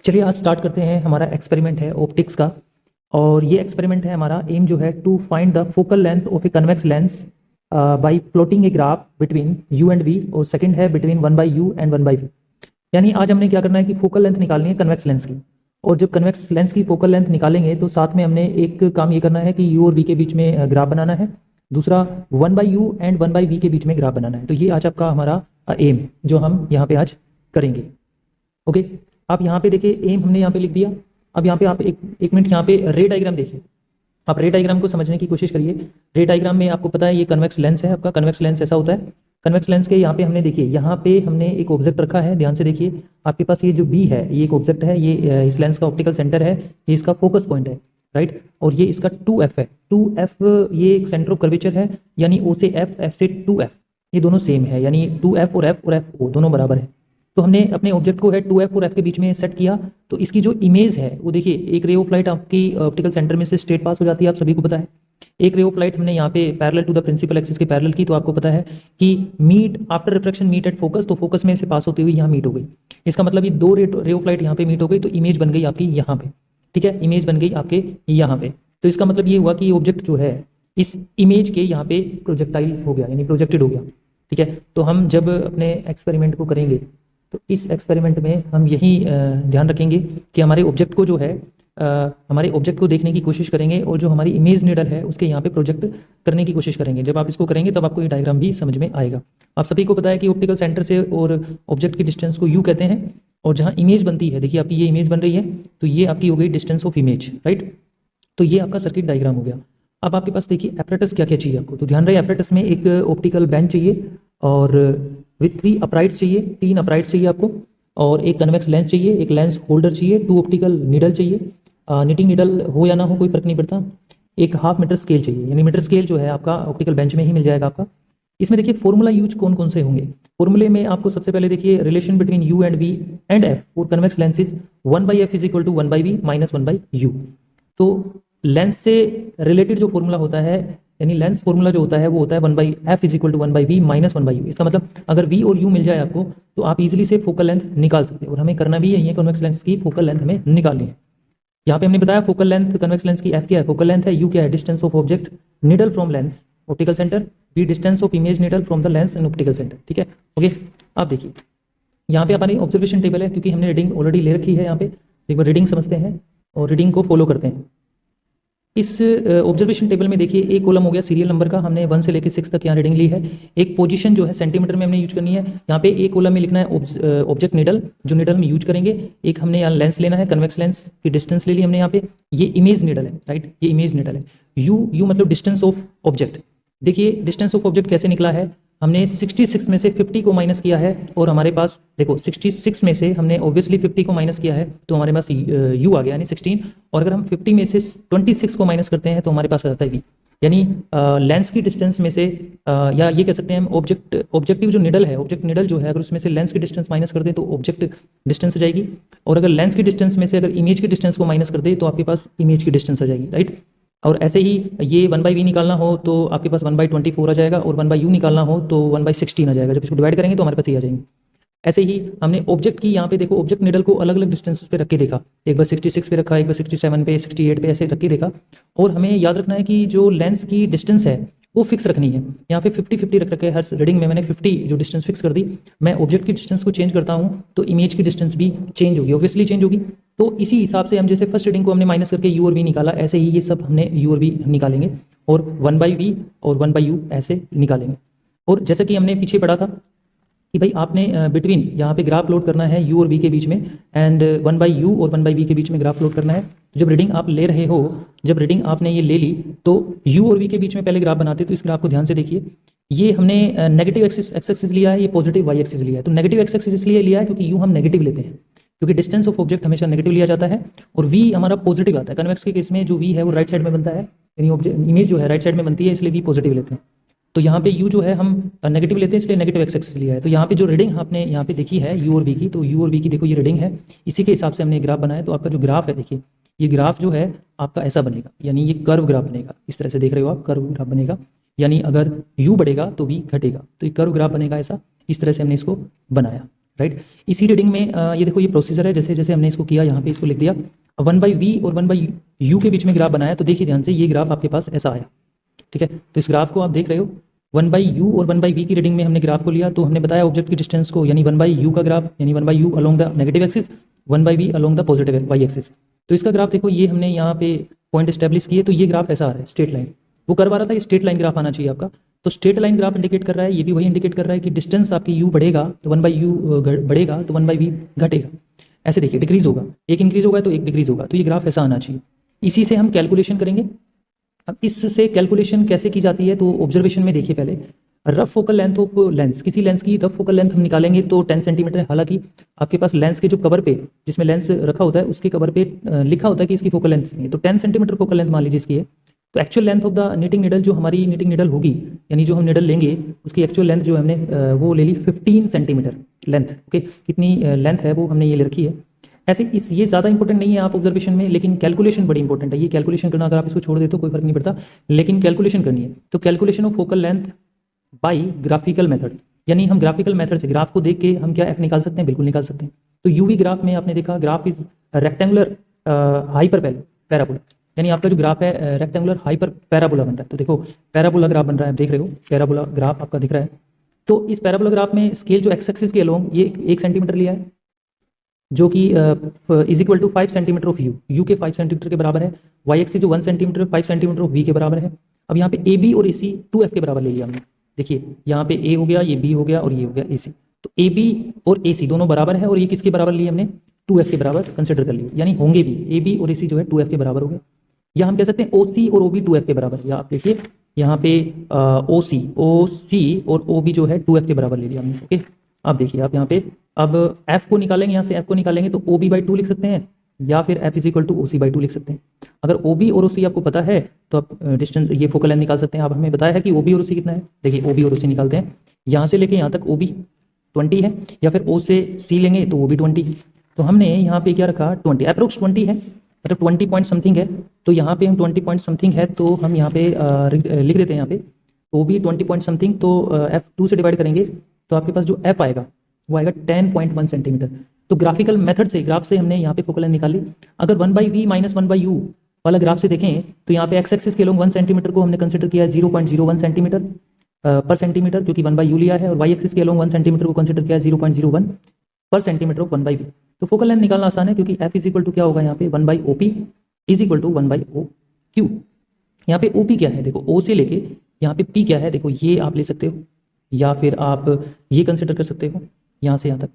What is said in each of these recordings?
चलिए आज स्टार्ट करते हैं। हमारा एक्सपेरिमेंट है ऑप्टिक्स का, और ये एक्सपेरिमेंट है हमारा एम जो है to find the focal length of a convex lens by plotting a graph between u and v, और सेकंड है बिटवीन 1/u एंड 1/v। यानी आज हमने क्या करना है कि फोकल लेंथ निकालनी है कन्वेक्स लेंस की, और जब कन्वेक्स लेंस की फोकल लेंथ निकालेंगे तो साथ में हमने एक काम ये करना है कि यू और वी के बीच में ग्राफ बनाना है, दूसरा 1/u एंड 1/v के बीच में ग्राफ बनाना है। तो ये आज आपका हमारा एम जो हम यहाँ पे आज करेंगे। ओके, आप यहाँ पे देखिए एम हमने यहाँ पे लिख दिया। अब यहाँ पे आप एक मिनट यहाँ पे रे डायग्राम देखिए। आप रे डायग्राम को समझने की कोशिश करिए। रे डायग्राम में आपको पता है ये कन्वेक्स लेंस है आपका। कन्वेक्स लेंस ऐसा होता है। कन्वेक्स लेंस के यहाँ पे हमने देखिए यहाँ पे हमने एक ऑब्जेक्ट रखा है। ध्यान से देखिए, आपके पास ये जो बी है ये एक ऑब्जेक्ट है, ये इस लेंस का ऑप्टिकल सेंटर है, ये इसका फोकस पॉइंट है, राइट। और ये इसका 2f है। 2f ये एक सेंटर ऑफ कर्वेचर है, यानी O से f, f से 2f, ये दोनों सेम है, यानी 2f और f O दोनों बराबर है। तो हमने अपने ऑब्जेक्ट को है 2f और f के बीच में सेट किया। तो इसकी जो इमेज है वो देखिए, एक रे ऑफ लाइट आपकी ऑप्टिकल सेंटर में से स्ट्रेट पास हो जाती है, आप सभी को पता है। एक रे ऑफ लाइट हमने यहाँ पे parallel to the principal axis के पैरेलल की, तो आपको पता है कि meet after reflection meet at focus, तो फोकस में से पास होती हुई यहाँ मीट हो गई। इसका मतलब ये दो रे ऑफ लाइट यहाँ पे मीट हो गई, तो इमेज बन गई आपकी यहाँ पे, ठीक है। इमेज बन गई आपके यहाँ पे। तो इसका मतलब ये हुआ कि ऑब्जेक्ट जो है इस इमेज के यहाँ पे प्रोजेक्टाइल हो गया, यानी प्रोजेक्टेड हो गया, ठीक है। तो हम जब अपने एक्सपेरिमेंट को करेंगे तो इस एक्सपेरिमेंट में हम यही ध्यान रखेंगे कि हमारे ऑब्जेक्ट को जो है हमारे ऑब्जेक्ट को देखने की कोशिश करेंगे, और जो हमारी इमेज नीडल है उसके यहाँ पे प्रोजेक्ट करने की कोशिश करेंगे। जब आप इसको करेंगे तब आपको ये डायग्राम भी समझ में आएगा। आप सभी को पता है कि ऑप्टिकल सेंटर से और ऑब्जेक्ट की डिस्टेंस को यू कहते हैं, और जहाँ इमेज बनती है, देखिए आपकी ये इमेज बन रही है, तो ये आपकी हो गई डिस्टेंस ऑफ इमेज, राइट। तो ये आपका सर्किट डायग्राम हो गया। अब आपके पास देखिए एपरेटस क्या क्या चाहिए आपको, तो ध्यान रहे एपरेटस में एक ऑप्टिकल बेंच चाहिए, और विथ 3 अपराइट्स चाहिए, 3 अपराइट्स चाहिए आपको, और एक कन्वेक्स लेंस चाहिए, एक लेंस होल्डर चाहिए, 2 ऑप्टिकल नीडल चाहिए, निटिंग नीडल हो या ना हो कोई फर्क नहीं पड़ता, एक हाफ मीटर स्केल चाहिए, यानी मीटर स्केल जो है आपका ऑप्टिकल बेंच में ही मिल जाएगा आपका। इसमें देखिए फॉर्मूला यूज कौन कौन से होंगे। फॉर्मूले में आपको सबसे पहले देखिए relation between u and v and f for convex lenses 1/f is equal to 1/v minus 1/u। तो लेंस से रिलेटेड जो फॉर्मूला होता है, यानी लेंस फॉर्मूला जो होता है वो होता है 1/f is equal to 1/v minus 1/u। इसका मतलब अगर v और u मिल जाए आपको तो आप इजीली से फोकल लेंथ निकाल सकते हैं, और हमें करना भी यही है, कन्वेक्स लेंस की फोकल लेंथ हमें निकालनी है। यहाँ पे हमने बताया फोकल लेंथ कन्वेक्स लेंस की f क्या है, फोकल लेंथ है, u क्या है, distance of object needle from lens optical centre, v distance of image needle from the lens and optical centre, ठीक है। ओके, आप देखिए यहाँ पे हमारी ऑब्जर्वेशन टेबल है, क्योंकि हमने रीडिंग ऑलरेडी ले रखी है। यहाँ पे एक बार रीडिंग समझते हैं और रीडिंग को फॉलो करते हैं। इस ऑब्जर्वेशन टेबल में देखिए एक कॉलम हो गया सीरियल नंबर का, हमने 1 से लेकर 6 तक यहाँ रीडिंग ली है। एक पोजीशन जो है सेंटीमीटर में हमने यूज करनी है। यहाँ पे एक कॉलम में लिखना है ऑब्जेक्ट निडल, जो निडल में यूज करेंगे। एक हमने यहाँ लेंस लेना है, कन्वेक्स लेंस की डिस्टेंस ले ली हमने यहाँ पे। ये इमेज निडल है, राइट, ये इमेज निडल है। यू मतलब डिस्टेंस ऑफ ऑब्जेक्ट। देखिए डिस्टेंस ऑफ ऑब्जेक्ट कैसे निकला है, हमने 66 में से 50 को माइनस किया है, और हमारे पास देखो 66 में से हमने ऑब्वियसली 50 को माइनस किया है, तो हमारे पास u आ गया यानी 16। और अगर हम 50 में से 26 को माइनस करते हैं तो हमारे पास आ जाता है v, यानी लेंस की डिस्टेंस में से या ये कह सकते हैं हम ऑब्जेक्टिव जो निडल है, ऑब्जेक्ट निडल जो है, अगर उसमें से लेंस की डिस्टेंस माइनस कर दें तो ऑब्जेक्ट डिस्टेंस आ जाएगी, और अगर लेंस की डिस्टेंस में से अगर इमेज की डिस्टेंस को माइनस कर दे तो आपके पास इमेज की डिस्टेंस आ जाएगी, राइट। और ऐसे ही ये 1/v निकालना हो तो आपके पास 1/24 आ जाएगा, और 1/u निकालना हो तो 1/16 आ जाएगा। जब इसको डिवाइड करेंगे तो हमारे पास ये आ जाएंगे। ऐसे ही हमने ऑब्जेक्ट की यहाँ पे देखो ऑब्जेक्ट निडल को अलग अलग डिस्टेंसेस पे रख के देखा, एक बार 66 पे रखा, एक बार 67 पे, 68 पे, ऐसे रख के देखा। और हमें याद रखना है कि जो लेंस की डिस्टेंस है वो फिक्स रखनी है। यहाँ पे 50-50 रख रखे, हर रीडिंग में मैंने 50 जो डिस्टेंस फिक्स कर दी। मैं ऑब्जेक्ट की डिस्टेंस को चेंज करता हूँ तो इमेज की डिस्टेंस भी चेंज होगी, ऑब्वियसली चेंज होगी। तो इसी हिसाब से हम जैसे फर्स्ट रीडिंग को हमने माइनस करके u और v निकाला, ऐसे ही ये सब हमने u और v निकालेंगे, और 1/v और 1/u ऐसे निकालेंगे। और जैसे कि हमने पीछे पढ़ा था कि भाई आपने बिटवीन यहाँ पे ग्राफ प्लॉट करना है u और v के बीच में, एंड 1/u और 1/v के बीच में ग्राफ प्लॉट करना है। तो जब रीडिंग आप ले रहे हो, जब रीडिंग आपने ये ले ली तो u और v के बीच में पहले ग्राफ बनाते। तो इस ग्राफ को ध्यान से देखिए, ये हमने नेगेटिव एक्सिस एक्सिस लिया है, ये पॉजिटिव वाई एक्सिस लिया है। तो नेगेटिव एक्सिस इसलिए लिया है क्योंकि u हम नेगेटिव लेते हैं, क्योंकि डिस्टेंस ऑफ ऑब्जेक्ट हमेशा नेगेटिव लिया जाता है, और v हमारा पॉजिटिव आता है। कन्वेक्स के केस में जो v है वो राइट साइड में बनता है, यानी ऑब्जेक्ट इमेज जो है राइट साइड में बनती है, इसलिए v पॉजिटिव लेते हैं। तो यहाँ पे u जो है हम नेगेटिव लेते हैं, इसलिए नेगेटिव एक्सिस लिया है। तो यहाँ पे जो रीडिंग आपने यहाँ पे देखी है u और v की, तो u और v की देखो ये रीडिंग है, इसी के हिसाब से हमने ग्राफ बनाया। तो आपका जो ग्राफ है देखिए, ये ग्राफ जो है आपका ऐसा बनेगा, यानी ये कर्व ग्राफ बनेगा। इस तरह से देख रहे हो आप, कर्व ग्राफ बनेगा, यानी अगर u बढ़ेगा तो v घटेगा, तो ये कर्व ग्राफ बनेगा ऐसा। इस तरह से हमने इसको बनाया, राइट। इसी रीडिंग में ये देखो ये प्रोसीजर है, जैसे जैसे हमने इसको किया यहाँ पे इसको लिख दिया, 1/v और 1/u के बीच में ग्राफ बनाया, तो देखिए ध्यान से ये ग्राफ आपके पास ऐसा आया, ठीक है। तो इस ग्राफ को आप देख रहे हो, 1/u और 1/v की रीडिंग में हमने ग्राफ को लिया, तो हमने बताया ऑब्जेक्ट की डिस्टेंस को, यानी 1/u का ग्राफ, यानी 1/u along the negative axis, 1/v along the positive y axis. तो इसका ग्राफ देखो, ये हमने यहाँ पे पॉइंट स्टैब्लिश किए, तो ये ग्राफ ऐसा आ रहा है, स्ट्रेट लाइन। वो कर पा रहा था, ये स्ट्रेट लाइन ग्राफ आना चाहिए आपका। तो स्ट्रेट लाइन ग्राफ इंडिकेट कर रहा है, ये भी वही इंडिकेट कर रहा है कि डिस्टेंस आपकी u बढ़ेगा तो 1/u बढ़ेगा तो 1/v घटेगा। ऐसे देखिए, डिक्रीज होगा, एक इंक्रीज होगा तो एक डिक्रीज होगा, तो ये ग्राफ ऐसा आना चाहिए। इसी से हम कैलकुलेशन करेंगे। अब इससे कैलकुलेशन कैसे की जाती है, तो ऑब्जर्वेशन में देखिए पहले, rough focal length of lens, किसी लेंस की रफ फोकल लेंथ हम निकालेंगे तो 10 सेंटीमीटर है। हालांकि आपके पास लेंस के जो कवर पे, जिसमें लेंस रखा होता है उसके कवर पे लिखा होता है कि इसकी फोकल लेंथ नहीं है, तो 10 सेंटीमीटर फोकल लेंथ मान लीजिए इसकी है। तो actual length of the knitting needle, जो हमारी नीटिंग नीडल होगी, यानी जो हम नीडल लेंगे उसकी एक्चुअल लेंथ जो हमने वो ले ली 15 सेंटीमीटर लेंथ। ओके, कितनी लेंथ है वो हमने ये ले रखी है। ऐसे इस ये ज़्यादा इंपॉर्टेंट नहीं है आप ऑब्जर्वेशन में, लेकिन कैलकुलेशन बड़ी इंपॉर्टेंट है। ये कैलकुलेशन करना, अगर आप इसको छोड़ देते हो कोई फर्क नहीं पड़ता, लेकिन कैलकुलेशन करनी है। तो calculation of focal length by graphical method, यानी हम ग्राफिकल मेथड से, ग्राफ को देख के हम क्या एफ निकाल सकते हैं, बिल्कुल निकाल सकते हैं। तो यूवी ग्राफ में आपने देखा, graph is rectangular hyper parabola, यानी आपका जो ग्राफ है रेक्टेंगुलर हाइपर पैराबोला बन रहा है। तो देखो पैराबोला ग्राफ बन रहा है, देख रहे हो पैराबोला ग्राफ आपका दिख रहा है। तो इस पैराबोला ग्राफ में स्केल जो एक्स एक्सिस के अलोंग ये 1 सेंटीमीटर लिया है, जो कि is equal to 5 centimetre of u के 5 सेंटीमीटर के बराबर है। वाई एक्सिस जो 1 सेंटीमीटर 5 सेंटीमीटर ऑफ वी के बराबर है। अब यहाँ पे ए बी और ए सी 2f के बराबर ले लिया हमने। देखिए यहाँ पे ए हो गया, ये बी हो गया और ये हो गया ए सी। तो ए बी और ए सी दोनों बराबर है, और ये किसके बराबर लिए हमने, 2f के बराबर कंसिडर कर लिया, यानी होंगे भी ए बी और ए सी जो है 2f के बराबर हो गया। या हम कह सकते हैं ओ सी और ओ बी 2f के बराबर। या आप देखिए यहाँ पे ओ सी और ओ बी जो है 2f के बराबर ले लिया हमने। ओके, अब देखिए आप यहाँ पे, अब f को निकालेंगे, यहाँ से f को निकालेंगे तो ओ बी बाई 2 लिख सकते हैं, या फिर f is equal to O C by 2 लिख सकते हैं। अगर ओ बी और ओ सी आपको पता है तो आप डिस्टेंस, ये फोकल लेंथ निकाल सकते हैं। आप हमें बताया है कि ओ बी और ओ सी कितना है, देखिए ओ बी और ओ सी निकालते हैं। यहाँ से लेके यहाँ तक ओ बी 20 है, या फिर ओ से सी लेंगे तो ओ बी 20। तो हमने यहाँ पे क्या रखा, 20 अप्रोक्स 20 है, मतलब 20 पॉइंट समथिंग है। तो यहाँ पे हम 20 पॉइंट समथिंग है, तो हम यहाँ पे लिख देते हैं यहाँ पे ओ बी 20 पॉइंट समथिंग। तो एफ 2 से डिवाइड करेंगे तो आपके पास जो एफ आएगा वो आएगा 10.1 सेंटीमीटर। तो ग्राफिकल मेथड से, ग्राफ से हमने यहाँ पे फोकल लेंथ निकाली। अगर 1/v माइनस 1/u वाला ग्राफ से देखें तो यहाँ पे एक्स एक्सिस के अलोंग 1 सेंटीमीटर को हमने कंसिडर किया 0.01 सेंटीमीटर पर सेंटीमीटर, क्योंकि 1/u लिया है, और वाई एक्सिस के अलोंग 1 सेंटीमीटर को कंसिडर किया 0.01 पर सेंटीमीटर ऑफ 1/v। तो फोकल लेंथ निकालना आसान है, क्योंकि f इज इक्वल टू क्या होगा यहाँ पे 1/op is equal to 1/oq। यहाँ पे OP क्या है, देखो O से लेके यहाँ पे P क्या है, देखो ये आप ले सकते हो, या फिर आप ये कंसिडर कर सकते हो यहाँ से यहाँ तक।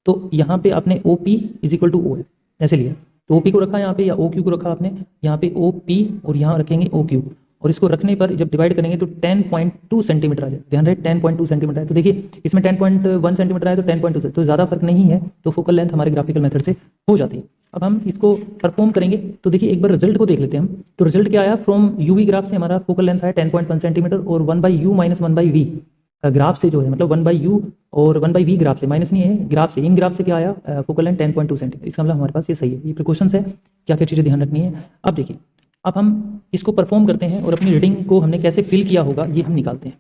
तो यहाँ पे आपने OP is equal to O है, ऐसे लिया। तो OP को रखा यहाँ पे, या OQ को रखा आपने यहाँ पे OP, और यहाँ रखेंगे OQ, और इसको रखने पर जब डिवाइड करेंगे तो 10.2 सेंटीमीटर आ जाए। ध्यान रहे 10.2 सेंटीमीटर है। तो देखिए इसमें 10.1 सेंटीमीटर है, तो 10.2 तो ज़्यादा फर्क नहीं है। तो फोकल लेंथ हमारे ग्राफिकल मेथड से हो जाती है। अब हम इसको परफॉर्म करेंगे, तो देखिए एक बार रिजल्ट को देख लेते हैं हम। तो रिजल्ट क्या आया, फ्रॉम यूवी ग्राफ से हमारा फोकल लेंथ है 10.1 सेंटीमीटर, और 1/u माइनस 1/v ग्राफ से जो है, मतलब 1/u और 1/v ग्राफ से, माइनस नहीं है, ग्राफ से, इन ग्राफ से क्या आया, फोकल लेंथ 10.2 सेंटीमीटर। इसका मतलब हमारे पास ये सही है। ये प्रिकॉशंस है, क्या क्या चीज़ें ध्यान रखनी है। अब देखिए, अब हम इसको परफॉर्म करते हैं, और अपनी रीडिंग को हमने कैसे फिल किया होगा ये हम निकालते हैं।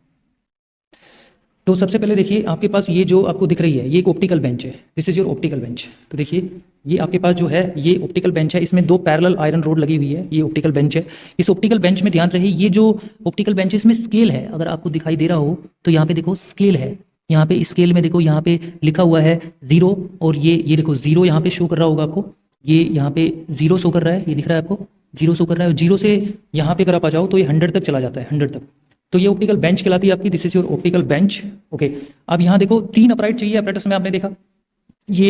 तो सबसे पहले देखिए, आपके पास ये जो आपको दिख रही है, ये एक ऑप्टिकल बेंच है, this is your optical bench. तो देखिए ये आपके पास जो है ये ऑप्टिकल बेंच है, इसमें 2 पैरेलल आयरन रोड लगी हुई है, ये ऑप्टिकल बेंच है। इस ऑप्टिकल बेंच में ध्यान रहे, ये जो ऑप्टिकल बेंच है इसमें स्केल है, अगर आपको दिखाई दे रहा हो तो यहाँ पे देखो स्केल है। यहाँ पे स्केल में देखो, यहाँ पे लिखा हुआ है 0, और ये देखो 0 यहाँ पे शो कर रहा होगा आपको, ये यहाँ पे 0 शो कर रहा है, ये दिख रहा है आपको 0 शो कर रहा है। 0 से यहाँ पे अगर आप आ जाओ तो ये 100 तक चला जाता है, 100 तक। तो ये ऑप्टिकल बेंच कहलाती है आपकी, this is your optical bench. Okay, अब यहाँ देखो 3 अपराइट चाहिए अपरेटस में, आपने देखा ये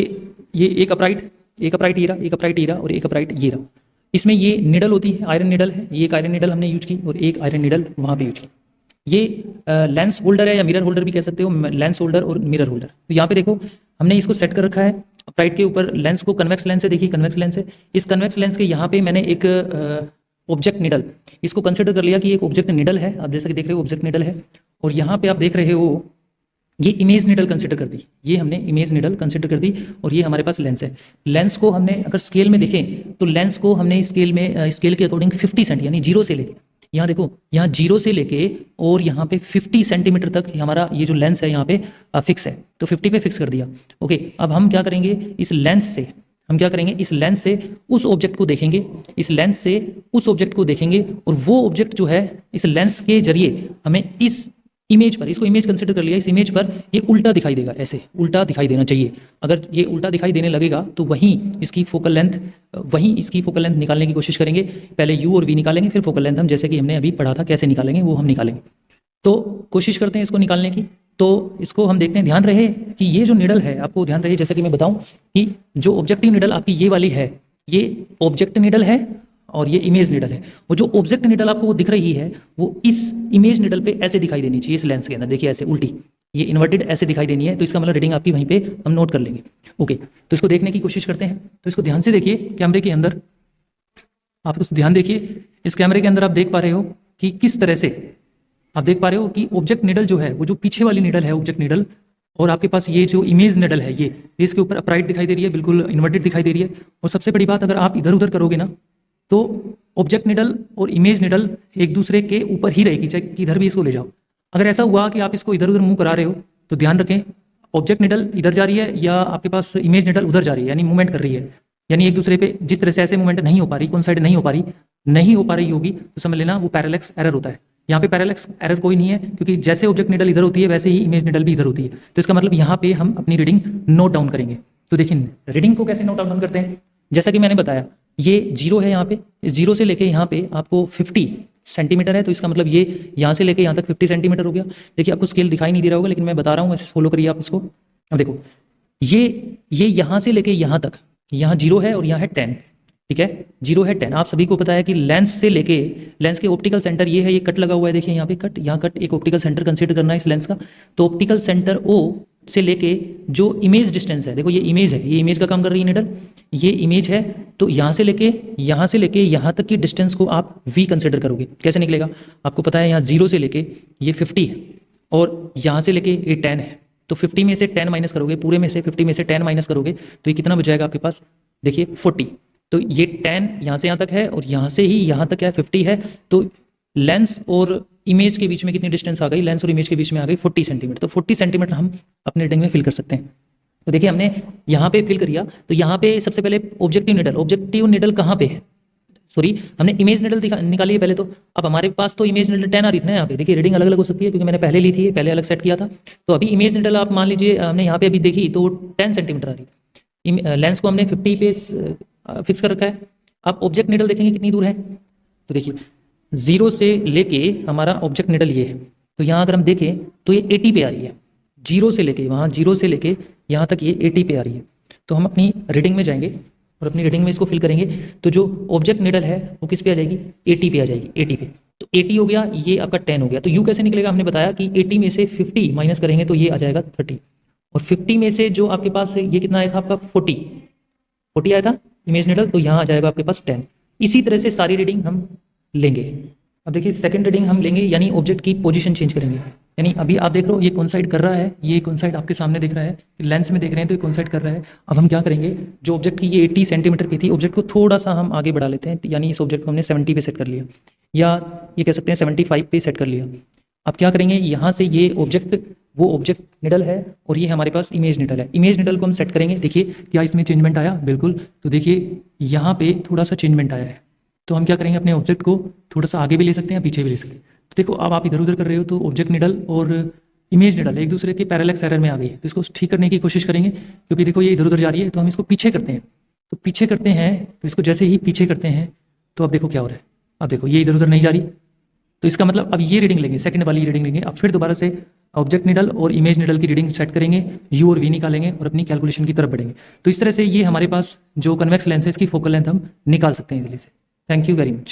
एक अपराइट ये रहा, एक अपराइट ये रहा, और एक अपराइट ये रहा। इसमें ये निडल होती है, आयरन निडल है, ये एक आयरन निडल हमने यूज की, और एक आयरन निडल वहाँ पे यूज की। ये लेंस होल्डर है, या मिरर होल्डर भी कह सकते हो, लेंस होल्डर और मिरर होल्डर। तो यहाँ पे देखो हमने इसको सेट कर रखा है अपराइट के ऊपर, लेंस को कन्वेक्स लेंस से, देखिए कन्वेक्स लेंस है। इस कन्वेक्स लेंस के यहाँ पे मैंने एक ऑब्जेक्ट निडल इसको कंसिडर कर लिया कि एक ऑब्जेक्ट निडल है, आप जैसे कि देख रहे हो ऑब्जेक्ट निडल है। और यहाँ पे आप देख रहे हो ये इमेज निडल कंसिडर कर दी, ये हमने इमेज निडल कंसिडर कर दी, और ये हमारे पास लेंस है। लेंस को हमने अगर स्केल में देखें तो लेंस को हमने स्केल के अकॉर्डिंग 50 सेंट, यानी 0 से लेके यहाँ देखो, यहाँ 0 से लेके और यहाँ पे 50 सेंटीमीटर तक हमारा ये जो लेंस है यहाँ पे फिक्स है, तो 50 पे फिक्स कर दिया। ओके, अब हम क्या करेंगे, इस लेंस से हम क्या करेंगे, इस लेंस से उस ऑब्जेक्ट को देखेंगे, इस लेंस से उस ऑब्जेक्ट को देखेंगे, और वो ऑब्जेक्ट जो है इस लेंस के जरिए हमें इस इमेज पर, इसको इमेज कंसिडर कर लिया, इस इमेज पर ये उल्टा दिखाई देगा, ऐसे उल्टा दिखाई देना चाहिए। अगर ये उल्टा दिखाई देने लगेगा तो वहीं इसकी फोकल लेंथ निकालने की कोशिश करेंगे। पहले यू और वी निकालेंगे, फिर फोकल लेंथ हम जैसे कि हमने अभी पढ़ा था कैसे निकालेंगे वो हम निकालेंगे। तो कोशिश करते हैं इसको निकालने की। तो इसको हम देखते हैं, ध्यान रहे कि ये जो निडल है, आपको ध्यान रहे जैसा कि मैं बताऊं कि जो ऑब्जेक्टिव निडल आपकी ये वाली है, ये ऑब्जेक्ट निडल है और ये इमेज निडल है। वो जो ऑब्जेक्ट निडल आपको वो दिख रही है वो इस इमेज निडल पे ऐसे दिखाई देनी चाहिए, इस लेंस के अंदर देखिए ऐसे उल्टी, ये इन्वर्टेड ऐसे दिखाई देनी है। तो इसका मतलब रीडिंग आपकी वहीं पे हम नोट कर लेंगे। ओके, तो इसको देखने की कोशिश करते हैं। तो इसको ध्यान से देखिए, कैमरे के अंदर आप उसको ध्यान देखिए, इस कैमरे के अंदर आप देख पा रहे हो कि किस तरह से आप देख पा रहे हो कि ऑब्जेक्ट निडल जो है, वो जो पीछे वाली निडल है ऑब्जेक्ट निडल, और आपके पास ये जो इमेज निडल है ये इसके ऊपर अपराइट दिखाई दे रही है, बिल्कुल इन्वर्टेड दिखाई दे रही है। और सबसे बड़ी बात, अगर आप इधर उधर करोगे ना तो ऑब्जेक्ट निडल और इमेज निडल एक दूसरे के ऊपर ही रहेगी, चाहे किधर भी इसको ले जाओ। अगर ऐसा हुआ कि आप इसको इधर उधर मूव करा रहे हो तो ध्यान रखें, ऑब्जेक्ट निडल इधर जा रही है या आपके पास इमेज निडल उधर जा रही है, यानी मूवमेंट कर रही है, यानी एक दूसरे पे जिस तरह से ऐसे मूवमेंट नहीं हो पा रही, कौन साइड नहीं हो पा रही होगी, तो समझ लेना वो पैरेलैक्स एरर होता है। यहाँ पे पैरेलैक्स एरर कोई नहीं है, क्योंकि जैसे ऑब्जेक्ट निडल इधर होती है वैसे ही इमेज निडल भी इधर होती है। तो इसका मतलब यहाँ पे हम अपनी रीडिंग नोट डाउन करेंगे। तो देखिए रीडिंग को कैसे नोट डाउन करते हैं, जैसा कि मैंने बताया ये 0 है, यहाँ पे 0 से लेके यहाँ पे आपको 50 सेंटीमीटर है, तो इसका मतलब ये यहाँ से लेके यहाँ तक 50 सेंटीमीटर हो गया। देखिए आपको स्केल दिखाई नहीं दे रहा होगा, लेकिन मैं बता रहा हूँ, ऐसे फॉलो करिए आप इसको। अब देखो ये यहाँ से लेके यहाँ तक, यहाँ 0 है और यहाँ है 10, ठीक है, 0 है 10। आप सभी को पता है कि लेंस से लेके, लेंस के ऑप्टिकल सेंटर ये है, ये कट लगा हुआ है, देखिए यहाँ पे कट, यहाँ कट, एक ऑप्टिकल सेंटर कंसीडर करना है इस लेंस का। तो ऑप्टिकल सेंटर O से लेके जो इमेज डिस्टेंस है, देखो ये इमेज है, ये इमेज का काम कर रही है निडल, ये इमेज है, तो यहाँ से लेके यहाँ तक की डिस्टेंस को आप V कंसीडर करोगे। कैसे निकलेगा, आपको पता है यहाँ 0 से लेके ये 50 है और यहाँ से लेके ये 10 है, तो 50 में से 10 माइनस करोगे, पूरे में से 50 में से 10 माइनस करोगे तो ये कितना बच जाएगा आपके पास, देखिए 40। तो ये 10 यहाँ से यहाँ तक है और यहाँ से ही यहाँ तक क्या है 50 है, तो लेंस और इमेज के बीच में कितनी डिस्टेंस आ गई, लेंस और इमेज के बीच में आ गई 40 सेंटीमीटर। तो 40 सेंटीमीटर हम अपने रीडिंग में फिल कर सकते हैं। तो देखिए हमने यहाँ पे फिल करिया, तो यहाँ पे सबसे पहले ऑब्जेक्टिव निडल कहाँ पे है, सॉरी हमने इमेज निडल निकाली है पहले। तो अब हमारे पास तो इमेज निडल 10 आ रही थी ना, यहाँ पे देखिए रीडिंग अलग अलग हो सकती है, क्योंकि मैंने पहले ली थी, पहले अलग सेट किया था। तो अभी इमेज निडल आप मान लीजिए हमने यहाँ पे अभी देखी तो 10 सेंटीमीटर आ रही, लेंस को हमने 50 पे फिक्स कर रखा है। अब ऑब्जेक्ट निडल देखेंगे कितनी दूर है, तो देखिए 0 से लेके हमारा ऑब्जेक्ट निडल ये है, तो यहाँ अगर हम देखें तो ये 80 पे आ रही है, 0 से लेके वहाँ 0 से लेके यहाँ तक ये 80 पे आ रही है। तो हम अपनी रीडिंग में जाएंगे और अपनी रीडिंग में इसको फिल करेंगे, तो जो ऑब्जेक्ट निडल है वो किस पे आ जाएगी, 80 पे आ जाएगी, 80 पे। तो 80 हो गया, ये आपका 10 हो गया। तो यू कैसे निकलेगा, हमने बताया कि 80 में से 50 माइनस करेंगे तो ये आ जाएगा 30, और 50 में से जो आपके पास ये कितना आया था आपका 40 आया था इमेज निडल, तो यहाँ आ जाएगा आपके पास 10। इसी तरह से सारी रीडिंग हम लेंगे। अब देखिए सेकंड रीडिंग हम लेंगे, यानी ऑब्जेक्ट की पोजीशन चेंज करेंगे। यानी अभी आप देख रहे हो ये कौन साइड कर रहा है, ये कौन साइड आपके सामने दिख रहा है, लेंस में देख रहे हैं तो ये कौन साइड कर रहा है। अब हम क्या करेंगे, जो ऑब्जेक्ट की ये 80 सेंटीमीटर की थी, ऑब्जेक्ट को थोड़ा सा हम आगे बढ़ा लेते हैं, यानी इस ऑब्जेक्ट को हमने 70 पे सेट कर लिया, या ये कह सकते हैं 75 पे सेट कर लिया। अब क्या करेंगे, यहाँ से ये ऑब्जेक्ट, वो ऑब्जेक्ट निडल है और ये हमारे पास इमेज निडल है, इमेज निडल को हम सेट करेंगे। देखिए क्या इसमें चेंजमेंट आया, बिल्कुल। तो देखिए यहाँ पे थोड़ा सा चेंजमेंट आया है, तो हम क्या करेंगे, अपने ऑब्जेक्ट को थोड़ा सा आगे भी ले सकते हैं, पीछे भी ले सकते हैं। तो देखो अब आप इधर उधर कर रहे हो तो ऑब्जेक्ट निडल और इमेज निडल एक दूसरे के पैरेलैक्स एरर में आ गई है, तो इसको ठीक करने की कोशिश करेंगे, क्योंकि देखो ये इधर उधर जा रही है, तो हम इसको पीछे करते हैं। तो पीछे करते हैं, तो इसको जैसे ही पीछे करते हैं तो अब देखो क्या हो रहा है, अब देखो ये इधर उधर नहीं जा रही, तो इसका मतलब अब ये रीडिंग लेंगे, सेकंड वाली रीडिंग लेंगे। अब फिर दोबारा से ऑब्जेक्ट निडल और इमेज निडल की रीडिंग सेट करेंगे, यू और वी निकालेंगे और अपनी कैलकुलेशन की तरफ बढ़ेंगे। तो इस तरह से ये हमारे पास जो कन्वेक्स लेंस है इसकी फोकल लेंथ हम निकाल सकते हैं इजीली से। Thank you very much.